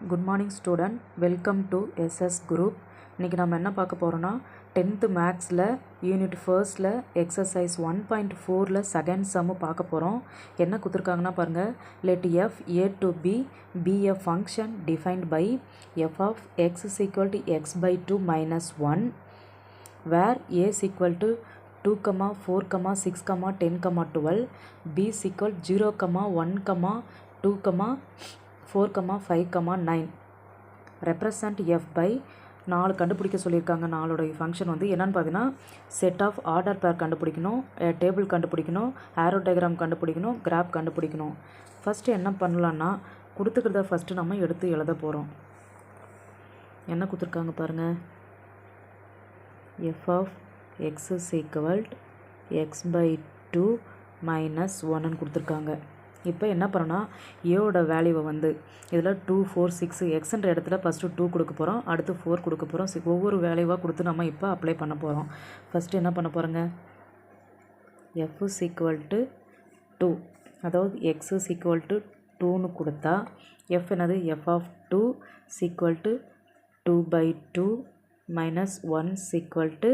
Good morning student, welcome to SS group. இன்னைக்கு நாம என்ன பார்க்க போறோம்னா 10th மேக்ஸ்ல யூனிட் ஃபர்ஸ்ட்ல எக்ஸசைஸ் 1.4ல செகண்ட் சம் பார்க்க போறோம். என்ன கொடுத்திருக்காங்கன்னா பாருங்க. Let f a to b be a function defined by f of x is equal to x by 2 minus 1 where a is equal to 2, 4, 6, 10, 12, b is equal 0, 1, 2, 4, 5, 9 represent f by 4 கண்டுபிடிக்க சொல்லியிருக்காங்க. 4 function வந்து என்னன்னு பார்த்தீங்கன்னா set of order பேர் கண்டுபிடிக்கணும், table கண்டுபிடிக்கணும், ஆரோ diagram கண்டுபிடிக்கணும், graph கண்டுபிடிக்கணும். ஃபஸ்ட்டு என்ன பண்ணலான்னா கொடுத்துக்கிறத ஃபஸ்ட்டு நம்ம எடுத்து எழுத போகிறோம். என்ன கொடுத்துருக்காங்க பாருங்கள். f of x is equal to x by 2 minus 1 கொடுத்துருக்காங்க. இப்போ என்ன பண்ணோன்னா ஏவோட வேல்யூவை வந்து இதில் 2, 4, 6 எக்ஸ்ன்ற இடத்துல ஃபஸ்ட்டு 2 கொடுக்க போகிறோம், அடுத்து 4 கொடுக்க போகிறோம். ஒவ்வொரு வேல்யூவாக கொடுத்து நம்ம இப்போ அப்ளை பண்ண போகிறோம். ஃபஸ்ட்டு என்ன பண்ண போகிறோங்க, f is equal to 2, அதாவது x is equal to 2ன்னு கொடுத்தா f என்னது, f of 2 is equal to 2 by 2 minus 1 is equal to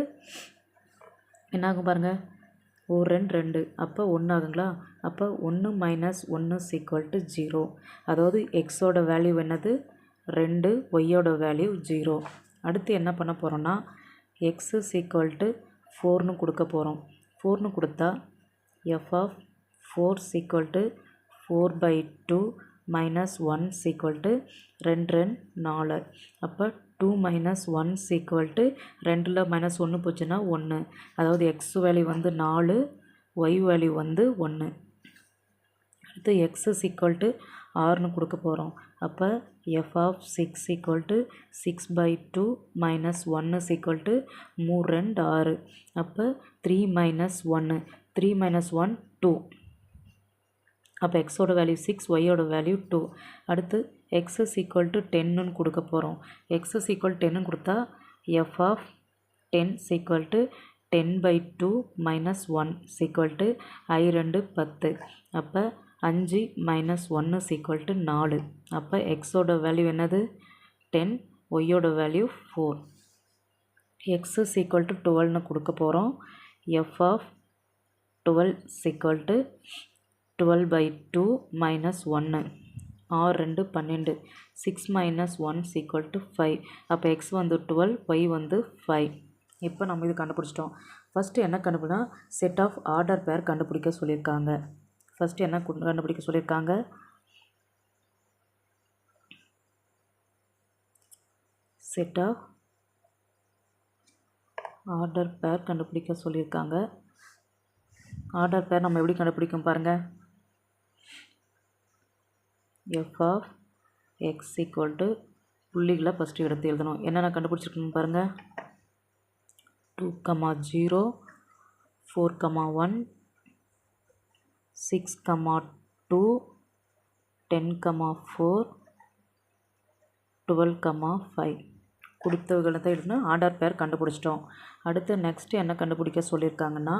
என்ன ஆகும் பாருங்கள், 2 அப்போ 1 ஆகுங்களா. அப்போ 1 மைனஸ் 1 is equal to 0. அதாவது எக்ஸோட வேல்யூ என்னது 2, ஒய்யோட வேல்யூ 0. அடுத்து என்ன பண்ண போகிறோன்னா x is equal to 4ன்னு கொடுக்க போகிறோம். 4ன்னு கொடுத்தா f of 4 is equal to 4 by 2 minus 1 is equal to 2, 4. அப்போ 2 minus 1 is equal to 2ல் மைனஸ் 1 போச்சுன்னா 1. அதாவது எக்ஸ் வேல்யூ வந்து 4, ஒய் வேல்யூ வந்து 1. அடுத்து x is equal to 6ன்னு கொடுக்க போகிறோம். அப்போ f of 6 equal to 6 by 2 minus 1 is equal to 3, 6. அப்போ 3 minus 1, 3 minus 1 2. அப்போ எக்ஸோட வேல்யூ 6, ஒய்யோட வேல்யூ 2. அடுத்து x is equal to 10ன்னு கொடுக்க போகிறோம். x is equal to 10ன்னு கொடுத்தா f of 10 is equal to 10 by 2 minus 1 is equal to I2 10. அப்போ 5 minus 1 is equal to 4. அப்போ எக்ஸோட வேல்யூ என்னது 10, ஒய்யோட value 4. x is equal to 12ன்னு கொடுக்க போகிறோம். f of 12 is equal to 12 by 2 minus 1, 6, 12, 6 minus 1 is equal to 5. அப்போ x வந்து 12, y வந்து 5. இப்போ நம்ம இது கண்டுபிடிச்சிட்டோம். ஃபஸ்ட்டு என்ன கண்டுபிடினா செட் ஆஃப் ஆர்டர் பேர் கண்டுபிடிக்க சொல்லியிருக்காங்க. ஃபஸ்ட்டு என்ன கண்டுபிடிக்க சொல்லியிருக்காங்க, செட் ஆஃப் ஆர்டர் பேர் கண்டுபிடிக்க சொல்லியிருக்காங்க. ஆர்டர் பேர் நம்ம எப்படி கண்டுபிடிக்கும் பாருங்கள். f of x equal to புள்ளிகளை ஃபஸ்ட்டு எடுத்து எழுதணும். என்னென்ன கண்டுபிடிச்சிருக்கணும் பாருங்கள். 2, 0, 4, 1, 6, 2, 10, 4, 12, 5 கொடுத்தவர்களை தான் எழுதணும். ஆர்டர் பேர் கண்டுபிடிச்சிட்டோம். அடுத்து நெக்ஸ்ட்டு என்ன கண்டுபிடிக்க சொல்லியிருக்காங்கன்னா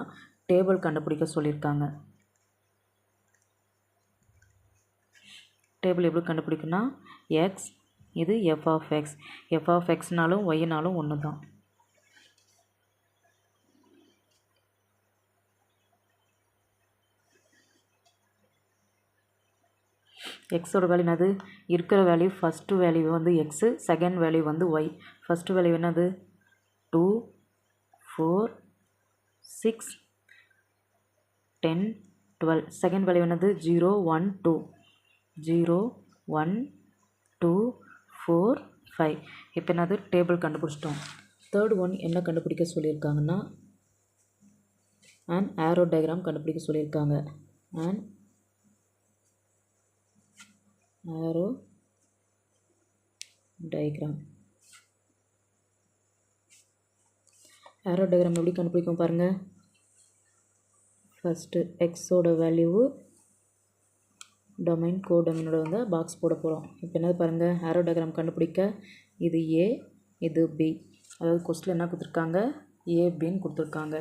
டேபிள் கண்டுபிடிக்க சொல்லியிருக்காங்க. டேபிள் எப்படி கண்டுபிடிக்குன்னா எக்ஸ், இது F of X, F of எக்ஸ்னாலும் ஒய்னாலும் ஒன்று தான். எக்ஸோட வேல்யூ என்னது, இருக்கிற வேல்யூ ஃபஸ்ட்டு வேல்யூ வந்து எக்ஸு, செகண்ட் வேல்யூ வந்து ஒய். ஃபஸ்ட்டு வேல்யூ என்னது 2, 4, 6, 10, 12. செகண்ட் வேல்யூ என்னது 0, 1, 2, 0, 1, 2, 4, 5. இப்போ என்னது டேபிள் கண்டுபிடிச்சிட்டோம். தேர்ட் ஒன் என்ன கண்டுபிடிக்க சொல்லியிருக்காங்கன்னா அண்ட் ஆரோ டயக்ராம் கண்டுபிடிக்க சொல்லியிருக்காங்க. And arrow diagram. Arrow diagram எப்படி கண்டுபிடிக்கும் பாருங்கள். ஃபஸ்ட்டு எக்ஸோட வேல்யூவு டொமைன் கோடொமைனோட வந்து பாக்ஸ் போட போகிறோம். இப்போ என்னது பாருங்கள், ஆரோ டயக்ராம் கண்டுபிடிக்க இது ஏ, இது பி. அதாவது கொஸ்டில் என்ன கொடுத்துருக்காங்க, ஏபின்னு கொடுத்துருக்காங்க.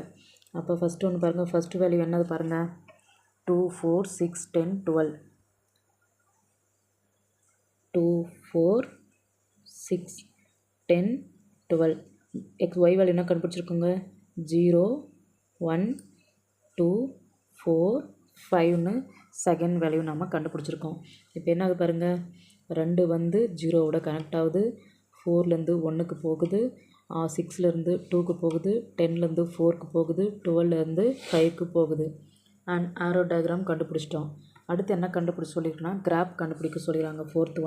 அப்போ ஃபஸ்ட்டு ஒன்று பாருங்கள். ஃபஸ்ட்டு வேல்யூ என்னது பாருங்கள் 2, 4, 6, 10, 12. 2, 4 6 10 12 ஒய் வேல்யூ என்ன கண்டுபிடிச்சிருக்கோங்க 0 1 2 4 5ன்னு செகண்ட் வேல்யூ நம்ம கண்டுபிடிச்சிருக்கோம். இப்போ என்ன ஆகுது பாருங்கள், 2 வந்து 0வோட கனெக்ட் ஆகுது, 4லேருந்து 1க்கு போகுது, 6லேருந்து 2க்கு போகுது, 10லேருந்து 4க்கு போகுது, 12லேருந்து 5க்கு போகுது. அண்ட் ஆரோ டயக்ராம் கண்டுபிடிச்சிட்டோம். அடுத்து என்ன கண்டுபிடிச்சி சொல்லியிருக்கோன்னா கிராஃப் கண்டுபிடிக்க சொல்லிடுறாங்க. ஃபோர்த்து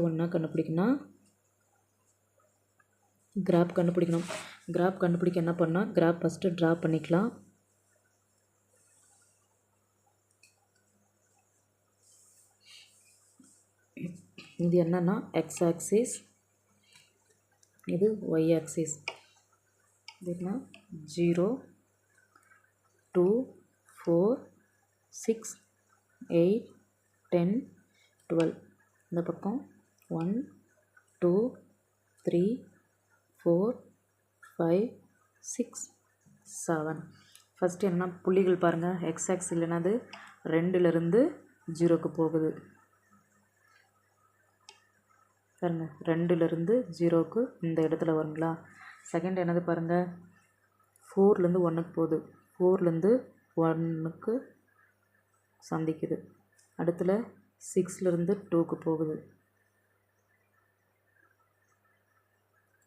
ஒன்று கண்டுபிடிக்கணும். கிராஃப் கண்டுபிடிக்கணும். கிராஃப் கண்டுபிடிக்க என்ன பண்ணால் கிராஃப் ஃபஸ்ட்டு ட்ரா பண்ணிக்கலாம். இது என்னன்னா எக்ஸ் ஆக்சிஸ், இது ஒய் ஆக்சிஸ். இதுனா 0 2 4 6 8 10 12. இந்த பக்கம் 1 2 3 4 5 6 7. ஃபஸ்ட்டு என்ன புள்ளிகள் பாருங்கள், எக்ஸ் ஆக்சில் என்னது 2லேருந்து 0க்கு போகுது பாருங்கள், 2லேருந்து 0க்கு இந்த இடத்துல வருங்களா. செகண்ட் என்னது பாருங்கள், 4லேருந்து 1க்கு போகுது, 4லேருந்து 1க்கு சந்திக்குது. அடுத்துல 6லேருந்து 2க்கு போகுது.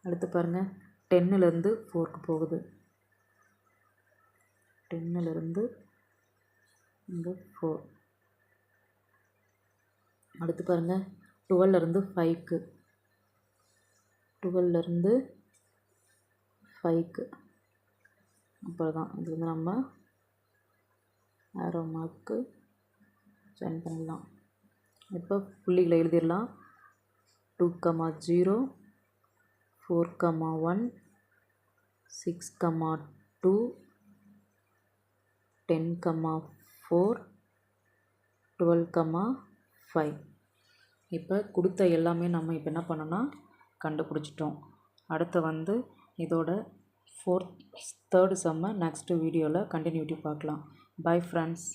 அடுத்து பாருங்கள் 10லேருந்து 4க்கு போகுது, 10லேருந்து இந்த 4. அடுத்து பாருங்கள் 12லேருந்து 5க்கு, 12லேருந்து 5க்கு. அப்புறம் தான் இது வந்து நம்ம ஆரோ மார்க்கு ஜாயின் பண்ணிடலாம். இப்போ புள்ளிகளை எழுதிடலாம். 2, 0 4, 1 6, 2 10, 4 12, 5. இப்போ கொடுத்த எல்லாமே நம்ம இப்போ என்ன பண்ணோன்னா கண்டுபிடிச்சிட்டோம். அடுத்து வந்து இதோட தேர்டு சம்மை நெக்ஸ்ட்டு வீடியோவில் கண்டினியூட்டி பார்க்கலாம். Bye friends.